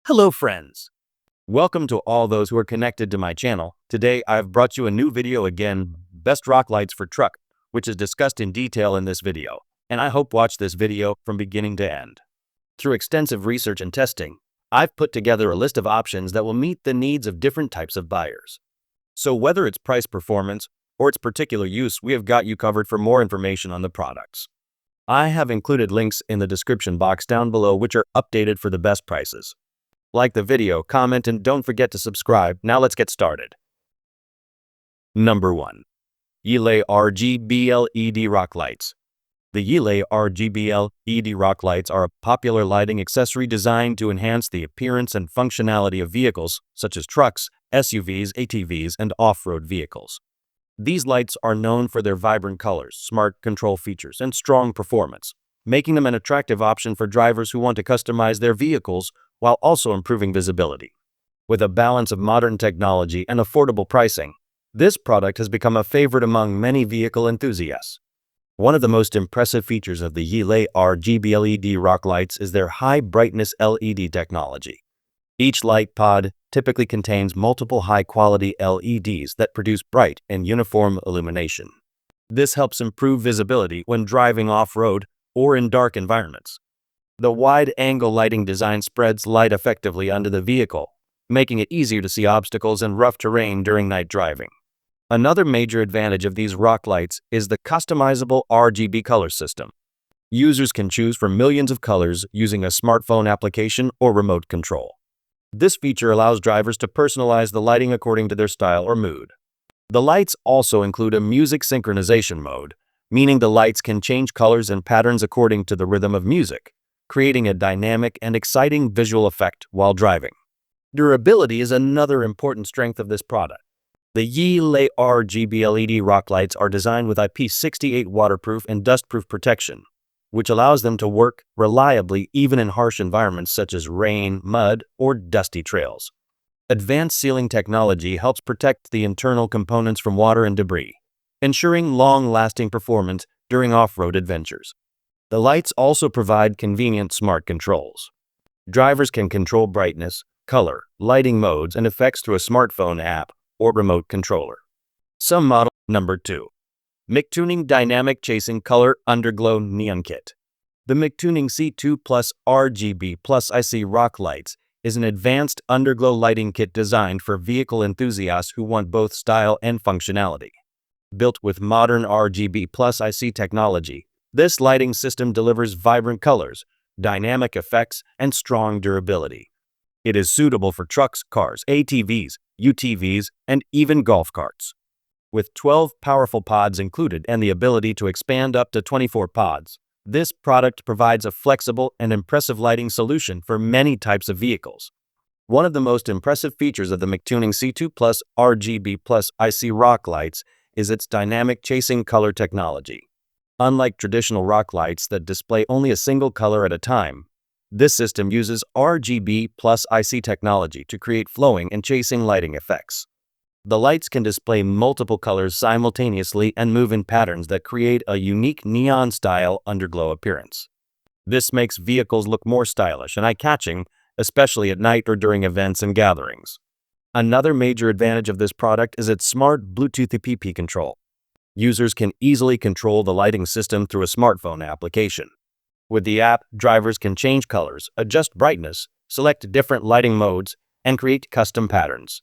Hello friends! Welcome to all those who are connected to my channel. Today I've brought you a new video again, best rock lights for truck, which is discussed in detail in this video, and I hope watch this video from beginning to end. Through extensive research and testing, I've put together a list of options that will meet the needs of different types of buyers. So whether it's price performance or its particular use, we have got you covered. For more information on the products, I have included links in the description box down below which are updated for the best prices. Like the video, comment, and don't forget to subscribe. Now let's get started. Number 1. YiLaie RGB LED Rock Lights. The YiLaie RGB LED rock lights are a popular lighting accessory designed to enhance the appearance and functionality of vehicles such as trucks, SUVs, ATVs, and off-road vehicles. These lights are known for their vibrant colors, smart control features, and strong performance, making them an attractive option for drivers who want to customize their vehicles while also improving visibility. With a balance of modern technology and affordable pricing, this product has become a favorite among many vehicle enthusiasts. One of the most impressive features of the YiLaie RGB LED rock lights is their high brightness LED technology. Each light pod typically contains multiple high-quality LEDs that produce bright and uniform illumination. This helps improve visibility when driving off-road or in dark environments. The wide-angle lighting design spreads light effectively under the vehicle, making it easier to see obstacles and rough terrain during night driving. Another major advantage of these rock lights is the customizable RGB color system. Users can choose from millions of colors using a smartphone application or remote control. This feature allows drivers to personalize the lighting according to their style or mood. The lights also include a music synchronization mode, meaning the lights can change colors and patterns according to the rhythm of music, creating a dynamic and exciting visual effect while driving. Durability is another important strength of this product. The YiLaie RGB LED rock lights are designed with IP68 waterproof and dustproof protection, which allows them to work reliably even in harsh environments such as rain, mud, or dusty trails. Advanced sealing technology helps protect the internal components from water and debris, ensuring long-lasting performance during off-road adventures. The lights also provide convenient smart controls. Drivers can control brightness, color, lighting modes, and effects through a smartphone app or remote controller. Some model. Number 2. MICTUNING Dynamic Chasing Color Underglow Neon Kit. The MICTUNING C2 Plus RGB Plus IC Rock Lights is an advanced underglow lighting kit designed for vehicle enthusiasts who want both style and functionality. Built with modern RGB Plus IC technology, this lighting system delivers vibrant colors, dynamic effects, and strong durability. It is suitable for trucks, cars, ATVs, UTVs, and even golf carts. With 12 powerful pods included and the ability to expand up to 24 pods, this product provides a flexible and impressive lighting solution for many types of vehicles. One of the most impressive features of the MICTUNING C2 Plus RGB Plus IC rock lights is its dynamic chasing color technology. Unlike traditional rock lights that display only a single color at a time, this system uses RGB plus IC technology to create flowing and chasing lighting effects. The lights can display multiple colors simultaneously and move in patterns that create a unique neon-style underglow appearance. This makes vehicles look more stylish and eye-catching, especially at night or during events and gatherings. Another major advantage of this product is its smart Bluetooth app control. Users can easily control the lighting system through a smartphone application. With the app, drivers can change colors, adjust brightness, select different lighting modes, and create custom patterns.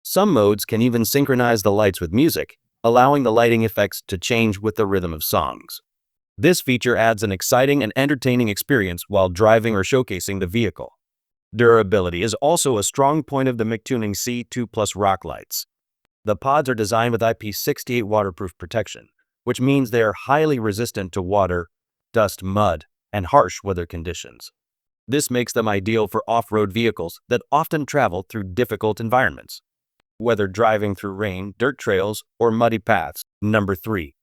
Some modes can even synchronize the lights with music, allowing the lighting effects to change with the rhythm of songs. This feature adds an exciting and entertaining experience while driving or showcasing the vehicle. Durability is also a strong point of the MICTUNING C2 Plus rock lights. The pods are designed with IP68 waterproof protection, which means they are highly resistant to water, dust, mud, and harsh weather conditions. This makes them ideal for off-road vehicles that often travel through difficult environments, whether driving through rain, dirt trails, or muddy paths. Number 3.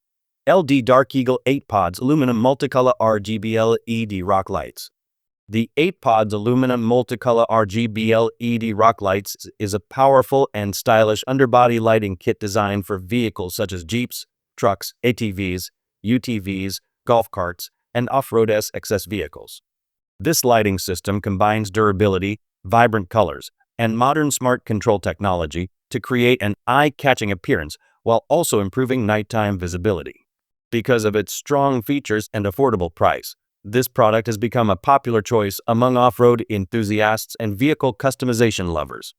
LD DARKEAGLE 8 Pods Aluminum Multicolor RGB LED Rock Lights. The 8 Pods Aluminum Multicolor RGB LED Rock Lights is a powerful and stylish underbody lighting kit designed for vehicles such as Jeeps, trucks, ATVs, UTVs, golf carts, and off-road SXS vehicles. This lighting system combines durability, vibrant colors, and modern smart control technology to create an eye-catching appearance while also improving nighttime visibility. Because of its strong features and affordable price, this product has become a popular choice among off-road enthusiasts and vehicle customization lovers.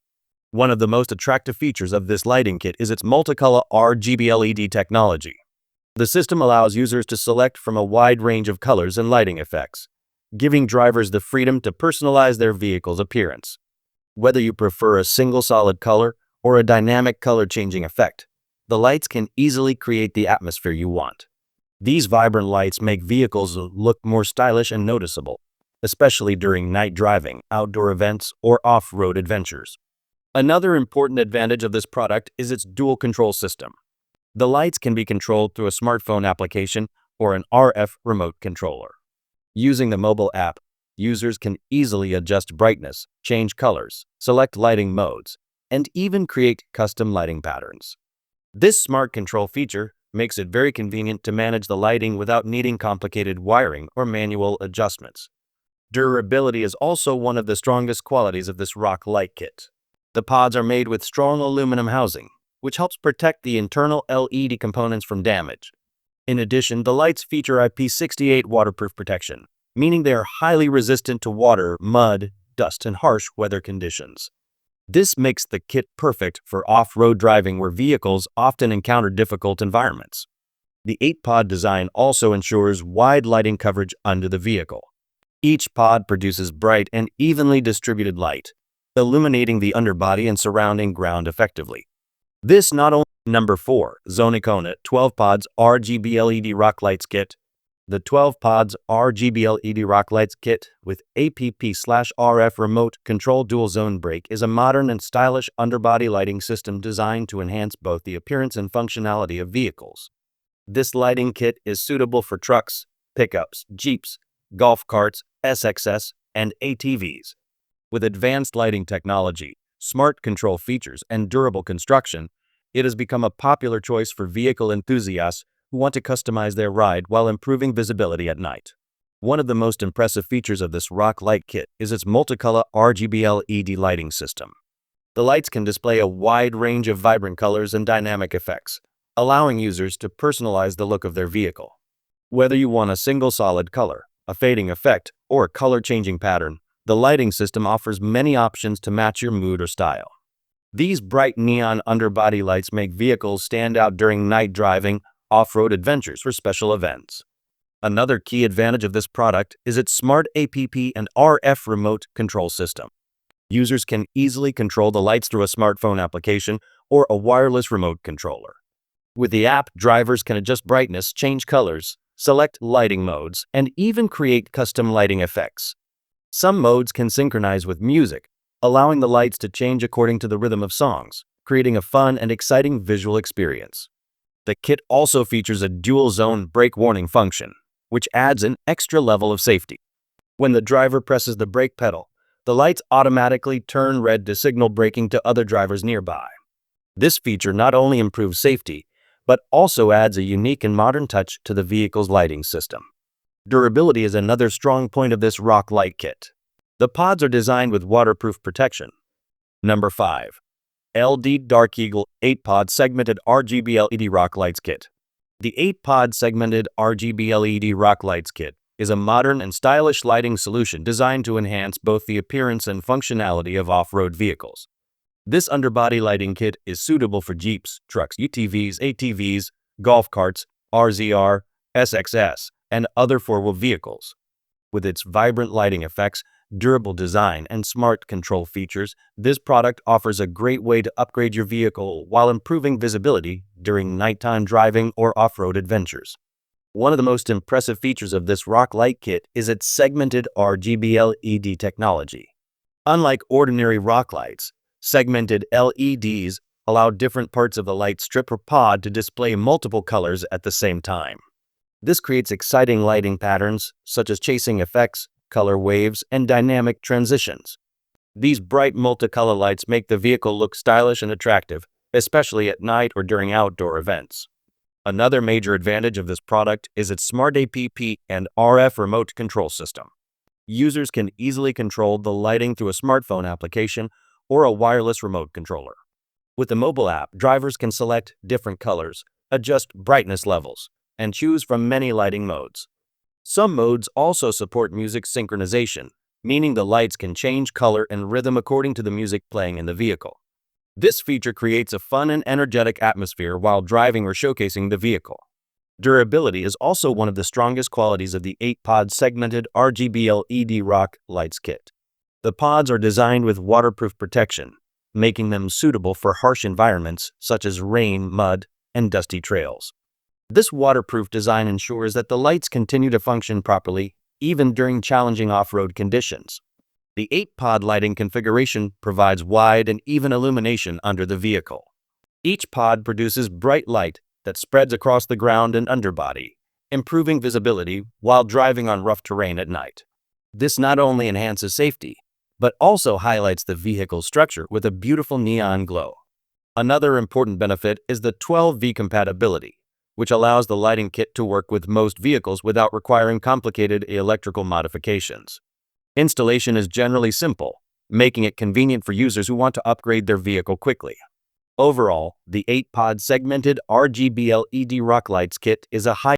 One of the most attractive features of this lighting kit is its multicolor RGB LED technology. The system allows users to select from a wide range of colors and lighting effects, giving drivers the freedom to personalize their vehicle's appearance. Whether you prefer a single solid color or a dynamic color-changing effect, the lights can easily create the atmosphere you want. These vibrant lights make vehicles look more stylish and noticeable, especially during night driving, outdoor events, or off-road adventures. Another important advantage of this product is its dual control system. The lights can be controlled through a smartphone application or an RF remote controller. Using the mobile app, users can easily adjust brightness, change colors, select lighting modes, and even create custom lighting patterns. This smart control feature makes it very convenient to manage the lighting without needing complicated wiring or manual adjustments. Durability is also one of the strongest qualities of this rock light kit. The pods are made with strong aluminum housing, which helps protect the internal LED components from damage. In addition, the lights feature IP68 waterproof protection, meaning they are highly resistant to water, mud, dust, and harsh weather conditions. This makes the kit perfect for off-road driving where vehicles often encounter difficult environments. The 8-pod design also ensures wide lighting coverage under the vehicle. Each pod produces bright and evenly distributed light, illuminating the underbody and surrounding ground effectively. This not only Number 4. ZONECONA 12 Pods RGB LED Rock Lights Kit. The 12 Pods RGB LED Rock Lights Kit with APP/RF Remote Control Dual Zone Brake is a modern and stylish underbody lighting system designed to enhance both the appearance and functionality of vehicles. This lighting kit is suitable for trucks, pickups, Jeeps, golf carts, SXS, and ATVs. With advanced lighting technology, smart control features, and durable construction, it has become a popular choice for vehicle enthusiasts who want to customize their ride while improving visibility at night. One of the most impressive features of this rock light kit is its multicolor RGB LED lighting system. The lights can display a wide range of vibrant colors and dynamic effects, allowing users to personalize the look of their vehicle. Whether you want a single solid color, a fading effect, or a color-changing pattern, the lighting system offers many options to match your mood or style. These bright neon underbody lights make vehicles stand out during night driving, off-road adventures, or special events. Another key advantage of this product is its smart APP and RF remote control system. Users can easily control the lights through a smartphone application or a wireless remote controller. With the app, drivers can adjust brightness, change colors, select lighting modes, and even create custom lighting effects. Some modes can synchronize with music, allowing the lights to change according to the rhythm of songs, creating a fun and exciting visual experience. The kit also features a dual-zone brake warning function, which adds an extra level of safety. When the driver presses the brake pedal, the lights automatically turn red to signal braking to other drivers nearby. This feature not only improves safety, but also adds a unique and modern touch to the vehicle's lighting system. Durability is another strong point of this rock light kit. The pods are designed with waterproof protection. Number 5. LD DARKEAGLE 8-Pod Segmented RGB LED Rock Lights Kit. The 8-Pod Segmented RGB LED Rock Lights Kit is a modern and stylish lighting solution designed to enhance both the appearance and functionality of off-road vehicles. This underbody lighting kit is suitable for Jeeps, trucks, UTVs, ATVs, golf carts, RZR, SXS, and other four-wheel vehicles. With its vibrant lighting effects, durable design, and smart control features, this product offers a great way to upgrade your vehicle while improving visibility during nighttime driving or off-road adventures. One of the most impressive features of this rock light kit is its segmented RGB LED technology. Unlike ordinary rock lights, segmented LEDs allow different parts of the light strip or pod to display multiple colors at the same time. This creates exciting lighting patterns, such as chasing effects, color waves, and dynamic transitions. These bright multicolor lights make the vehicle look stylish and attractive, especially at night or during outdoor events. Another major advantage of this product is its smart APP and RF remote control system. Users can easily control the lighting through a smartphone application or a wireless remote controller. With the mobile app, drivers can select different colors, adjust brightness levels, and choose from many lighting modes. Some modes also support music synchronization, meaning the lights can change color and rhythm according to the music playing in the vehicle. This feature creates a fun and energetic atmosphere while driving or showcasing the vehicle. Durability is also one of the strongest qualities of the 8-pod segmented RGB LED rock lights kit. The pods are designed with waterproof protection, making them suitable for harsh environments such as rain, mud, and dusty trails. This waterproof design ensures that the lights continue to function properly even during challenging off-road conditions. The 8-pod lighting configuration provides wide and even illumination under the vehicle. Each pod produces bright light that spreads across the ground and underbody, improving visibility while driving on rough terrain at night. This not only enhances safety, but also highlights the vehicle's structure with a beautiful neon glow. Another important benefit is the 12V compatibility, which allows the lighting kit to work with most vehicles without requiring complicated electrical modifications. Installation is generally simple, making it convenient for users who want to upgrade their vehicle quickly. Overall, the 8-pod segmented RGB LED rock lights kit is a high